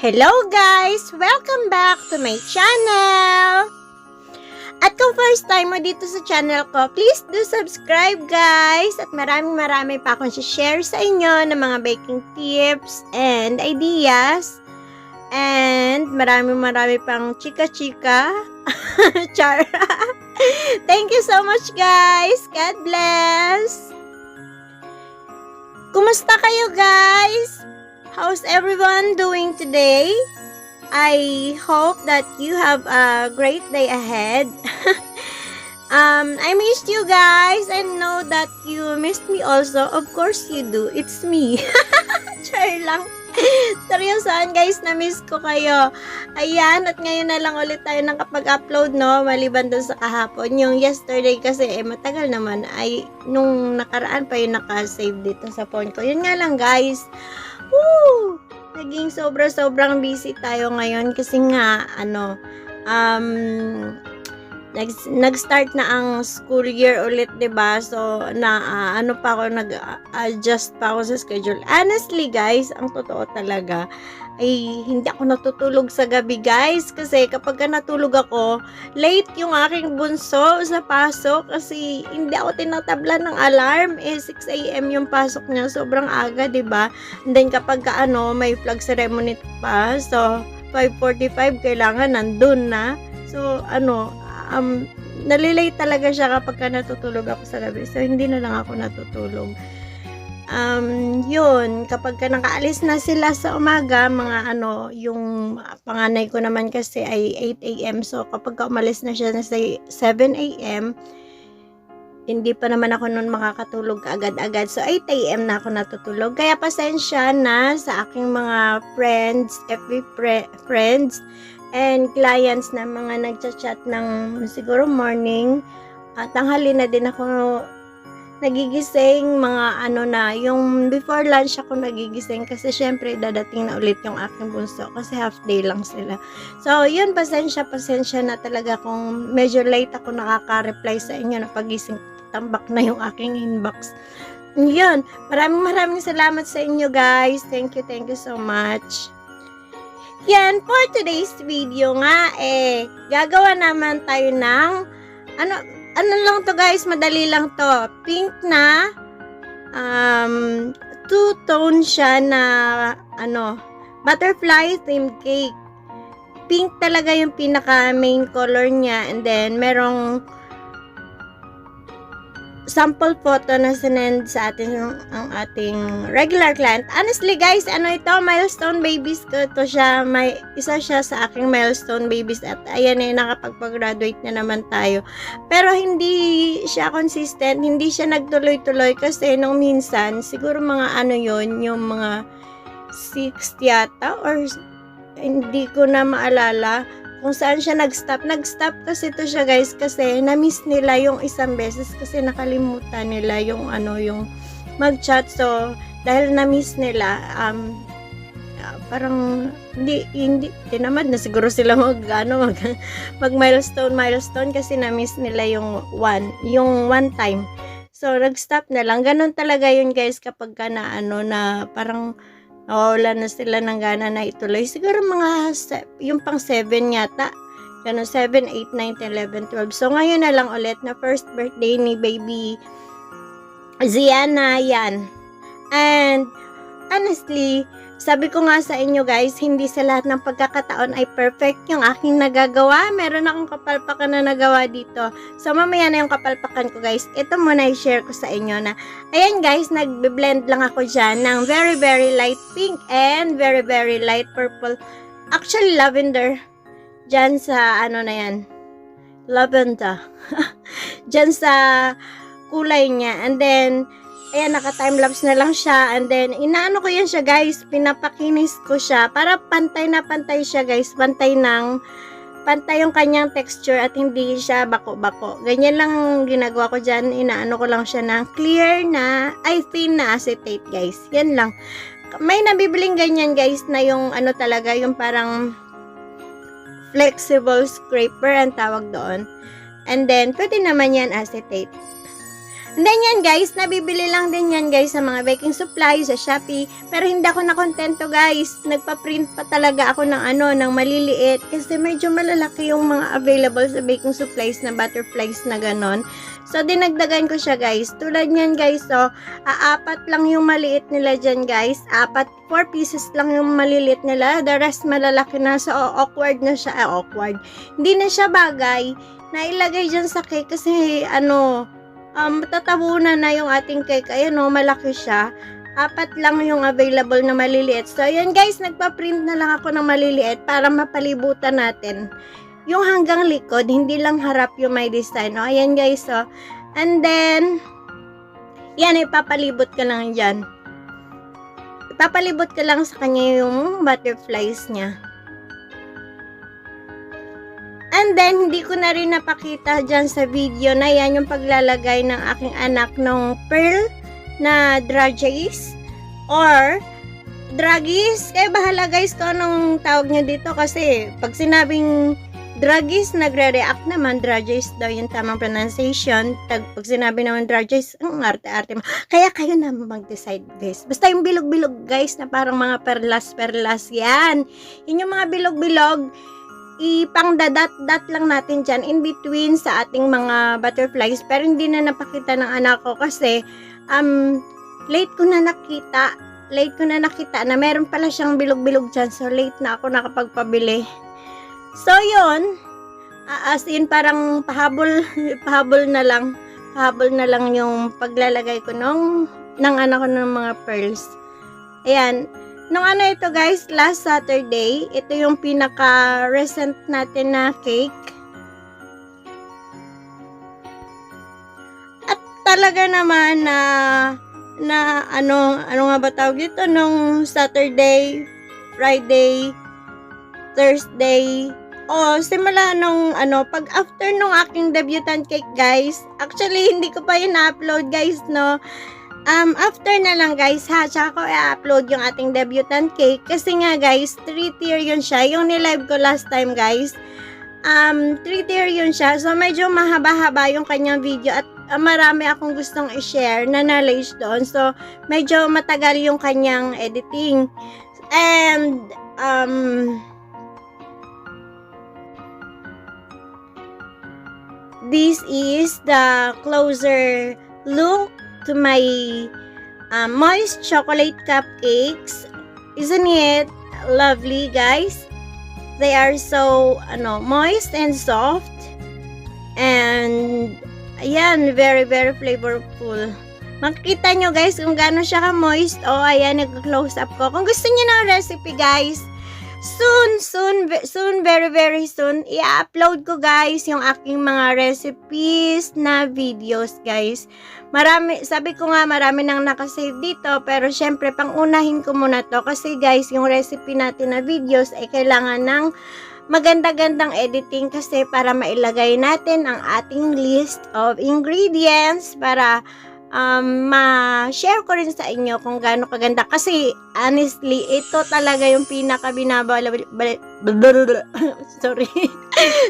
Hello guys! Welcome back to my channel! At kung first time mo dito sa channel ko, please do subscribe guys! At marami pa akong share sa inyo ng mga baking tips and ideas. And marami pang chika-chika. Char! Thank you so much guys! God bless! Kumusta kayo guys? How's everyone doing today? I hope that you have a great day ahead. I missed you guys. I know that you missed me also. Of course you do. It's me. Char lang. Seryosan guys, na-miss ko kayo. Ayan, at ngayon na lang ulit tayo nakapag-upload, no? Maliban doon sa kahapon. Yung yesterday kasi, matagal naman. Ay, nung nakaraan pa yung naka-save dito sa phone ko. Yun nga lang guys. Woo! Naging sobrang busy tayo ngayon kasi nga, nag-start na ang school year ulit, 'di ba? So nag-adjust pa ako sa schedule. Honestly, guys, ang totoo talaga ay hindi ako natutulog sa gabi, guys, kasi kapag natulog ako, late yung aking bunso sa pasok kasi hindi ako tinatabla ng alarm. 6 AM yung pasok niya, sobrang aga, 'di ba? And then kapag may flag ceremony pa, so 5:45 kailangan nandun na. So nalilate talaga siya kapag natutulog ako sa gabi. So, hindi na lang ako natutulog. Yun, kapag nakaalis na sila sa umaga, yung panganay ko naman kasi ay 8 AM. So, kapag umalis na siya na sa 7 AM, hindi pa naman ako nun makakatulog agad-agad. So, 8 AM na ako natutulog. Kaya pasensya na sa aking mga friends, FB friends, and clients na mga nagchat-chat ng siguro morning at tanghali na din ako nagigising, yung before lunch ako nagigising kasi syempre dadating na ulit yung aking bunso kasi half day lang sila. So yun, pasensya na talaga kung medyo late ako nakaka-reply sa inyo na pagising tambak na yung aking inbox. Yun, maraming salamat sa inyo guys. Thank you so much. Yan, for today's video nga, gagawa naman tayo ng, ano lang to guys, madali lang to. Pink na, two-tone siya na, butterfly themed cake. Pink talaga yung pinaka main color niya, and then merong sample photo na sinend sa atin ang ating regular client. Honestly guys, ito, milestone babies ko to siya. Isa siya sa aking milestone babies at ayan nakapag-graduate na naman tayo. Pero hindi siya consistent, hindi siya nagtuloy-tuloy kasi nung minsan, siguro mga yung mga 6 yata or hindi ko na maalala kung saan siya nag-stop kasi to siya guys kasi na-miss nila yung isang beses kasi nakalimutan nila yung mag-chat. So dahil na-miss nila parang hindi tinamad na siguro sila mag milestone kasi na-miss nila yung one time. So nag-stop na lang. Ganun talaga yun guys kapag na parang wala na sila ng gana na ituloy. Siguro yung pang 7 yata. Ganun, 7, 8, 9, 11, 12. So, ngayon na lang ulit na first birthday ni baby Ziana yan. And, honestly, sabi ko nga sa inyo guys, hindi sa lahat ng pagkakataon ay perfect yung aking nagagawa. Meron akong kapalpakan na nagawa dito. So, mamaya na yung kapalpakan ko guys. Ito muna i-share ko sa inyo na, ayan guys, nagbe-blend lang ako dyan ng very light pink and very light purple. Actually, lavender. Dyan sa, na yan. Lavender. Dyan sa kulay niya. And then, ayan, naka-timelapse na lang siya. And then, inaano ko yan siya, guys. Pinapakinis ko siya. Para pantay na pantay siya, guys. Pantay yung kanyang texture at hindi siya bako-bako. Ganyan lang ginagawa ko dyan. Inaano ko lang siya ng thin na acetate, guys. Yan lang. May nabibiling ganyan, guys, na yung talaga, yung parang flexible scraper ang tawag doon. And then, pwede naman yan acetate. And then yan guys, nabibili lang din yan guys sa mga baking supplies sa Shopee. Pero hindi ako nakontento guys. Nagpa-print pa talaga ako ng maliliit. Kasi medyo malalaki yung mga available sa baking supplies na butterflies na ganon. So, dinagdagan ko siya guys. Tulad niyan guys, so, apat lang yung maliit nila dyan guys. 4 pieces lang yung maliliit nila. The rest malalaki na. So, awkward na siya. Awkward. Hindi na siya bagay na ilagay dyan sa cake kasi matatabunan na yung ating cake. Ayan malaki siya. 4 lang yung available na maliliit. So, ayan guys, nagpa-print na lang ako ng maliliit para mapalibutan natin. Yung hanggang likod, hindi lang harap yung may design. Ayan guys, and then, yan, ipapalibot ka lang dyan. Ipapalibot ka lang sa kanya yung butterflies niya. And then, hindi ko na rin napakita dyan sa video na yan yung paglalagay ng aking anak ng pearl na draggies or draggies. Kaya bahala guys kung anong tawag nyo dito kasi pag sinabing draggies, nagre-react naman. Draggies daw yung tamang pronunciation. Pag sinabi naman draggies, ang arte-arte mo. Kaya kayo na mag-decide guys. Basta yung bilog-bilog guys na parang mga perlas-perlas yan. Yun yung mga bilog-bilog. Ipang dadat lang natin dyan in between sa ating mga butterflies. Pero hindi na napakita ng anak ko kasi late ko na nakita na meron pala siyang bilog-bilog dyan. So late na ako nakapagpabili. So yun, as in parang pahabol na lang yung paglalagay ko ng anak ko ng mga pearls. Ayan. Nung ito guys, last Saturday, ito yung pinaka-recent natin na cake. At talaga naman na ano nga ba tawag dito, nung Saturday, Friday, Thursday, simula nung pag after nung aking debutant cake guys, actually hindi ko pa yun na-upload guys, no. After na lang guys ha, tsaka ko i-upload yung ating debutant cake kasi nga guys, 3-tier yun siya. Yung nilive ko last time guys, 3-tier yun siya. So medyo mahaba-haba yung kanyang video at marami akong gustong i-share na knowledge doon. So medyo matagal yung kanyang editing. And this is the closer look to my moist chocolate cupcakes. Isn't it lovely guys? They are so moist and soft and ayan, very very flavorful. Makikita nyo guys kung gaano siya ka-moist. Ayan, nag-close up ko. Kung gusto niyo ng recipe guys, soon, very very soon, i-upload ko guys yung aking mga recipes na videos guys. Sabi ko nga marami nang nakasave dito, pero syempre pangunahin ko muna to kasi guys, yung recipe natin na videos ay kailangan ng maganda-gandang editing kasi para mailagay natin ang ating list of ingredients para ma-share ko rin sa inyo kung gaano kaganda. Kasi, honestly, ito talaga yung sorry.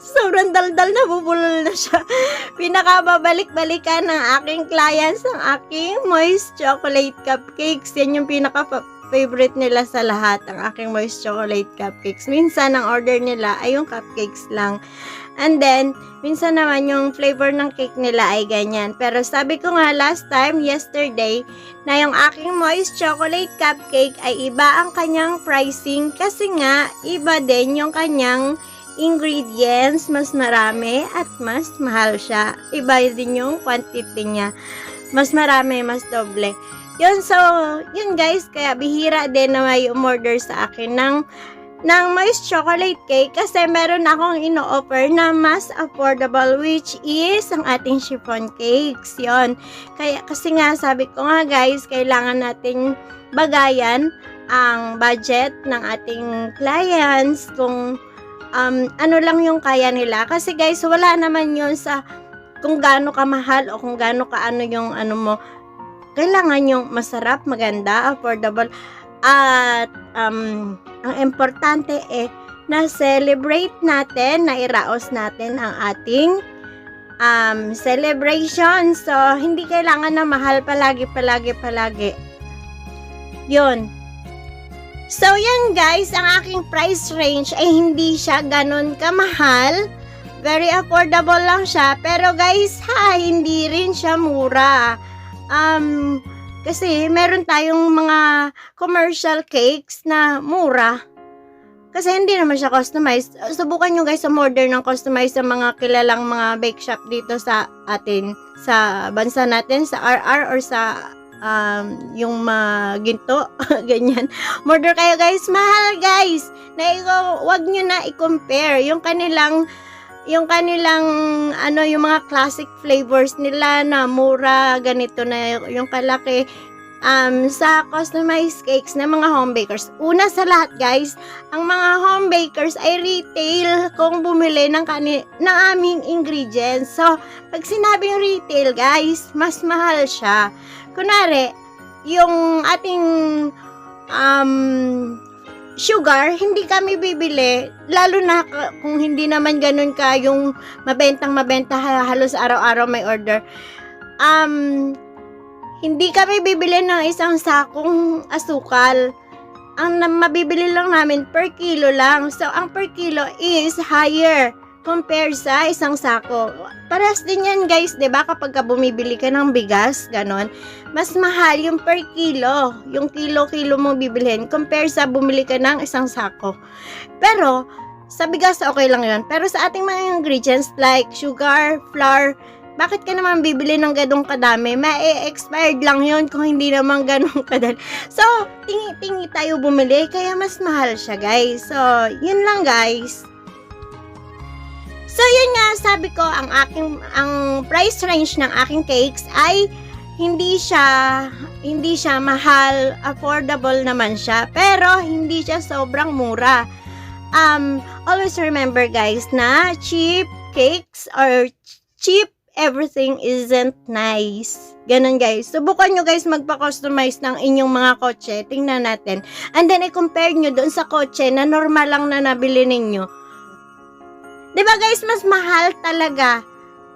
Sobrang daldal na, bubulol na siya. Pinakababalik-balikan ng aking clients ang aking moist chocolate cupcakes. Yan yung pinaka-favorite nila sa lahat, ang aking moist chocolate cupcakes. Minsan, ang order nila ay yung cupcakes lang. And then, minsan naman yung flavor ng cake nila ay ganyan. Pero sabi ko nga last time, yesterday, na yung aking moist chocolate cupcake ay iba ang kanyang pricing kasi nga, iba din yung kanyang ingredients. Mas marami at mas mahal siya. Iba din yung quantity niya. Mas marami, mas doble. Yun, so, yun guys, kaya bihira din na may umorder sa akin ng moist chocolate cake kasi meron akong ino-offer na mas affordable which is ang ating chiffon cakes. Yon. Kasi nga sabi ko nga guys, kailangan nating bagayan ang budget ng ating clients kung ano lang yung kaya nila. Kasi guys, wala naman yun sa kung gaano ka mahal o kung gaano ka yung mo. Kailangan yung masarap, maganda, affordable. At ang importante na celebrate natin, na iraos natin ang ating celebration. So, hindi kailangan na mahal palagi. Yun. So, yan guys, ang aking price range ay hindi siya ganun kamahal. Very affordable lang siya. Pero guys, hindi rin siya mura. Kasi meron tayong mga commercial cakes na mura. Kasi hindi naman siya customized. Subukan nyo guys umorder ng customized sa mga kilalang mga bake shop dito sa atin. Sa bansa natin, sa RR or sa yung ginto. Ganyan. Order kayo guys. Mahal guys. Wag nyo na i-compare. Yung kanilang yung mga classic flavors nila na mura, ganito na yung kalaki. Sa customized cakes ng mga home bakers. Una sa lahat guys, ang mga home bakers ay retail kung bumili ng aming ingredients. So, pag sinabing retail guys, mas mahal siya. Kunwari, yung ating sugar, hindi kami bibili, lalo na kung hindi naman ganun ka yung mabenta halos araw-araw may order. Hindi kami bibili ng isang sakong asukal. Ang mabibili lang namin per kilo lang. So, ang per kilo is higher compared sa isang sako. Parehas din yan guys, 'di ba? Kapag bumibili ka ng bigas, ganon, mas mahal yung per kilo. Yung kilo-kilo mo bibilhin compare sa bumili ka ng isang sako. Pero, sa bigas okay lang yun. Pero sa ating mga ingredients like sugar, flour, bakit ka naman bibili ng ganong kadami? Expired lang yun kung hindi naman ganong kadali. So, tingi-tingi tayo bumili, kaya mas mahal siya, guys. So, yun lang, guys. So, yun nga, sabi ko, ang price range ng aking cakes ay hindi siya mahal, affordable naman siya, pero hindi siya sobrang mura. Always remember, guys, na cheap cakes or cheap everything isn't nice. Ganon guys. Subukan nyo guys magpa-customize ng inyong mga kotse. Tingnan natin. And then i-compare nyo doon sa kotse na normal lang na nabili ninyo. Diba guys, mas mahal talaga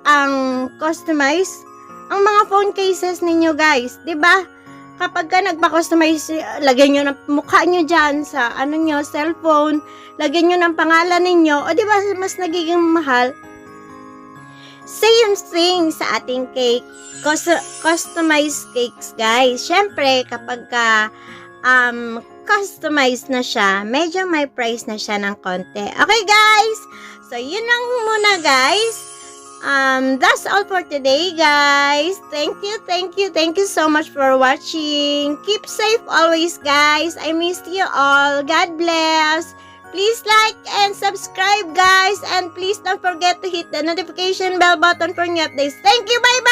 ang customize. Ang mga phone cases ninyo guys. Diba? Kapag ka nagpa-customize, lagyan nyo ng mukha nyo dyan sa cellphone. Lagyan nyo ng pangalan ninyo. O diba mas nagiging mahal? Same thing sa ating cake. Customized cakes, guys. Siyempre, kapag customized na siya, medyo may price na siya ng konti. Okay, guys? So, yun lang muna, guys. That's all for today, guys. Thank you so much for watching. Keep safe always, guys. I miss you all. God bless. Please like and subscribe guys, and please don't forget to hit the notification bell button for new updates. Thank you, bye bye.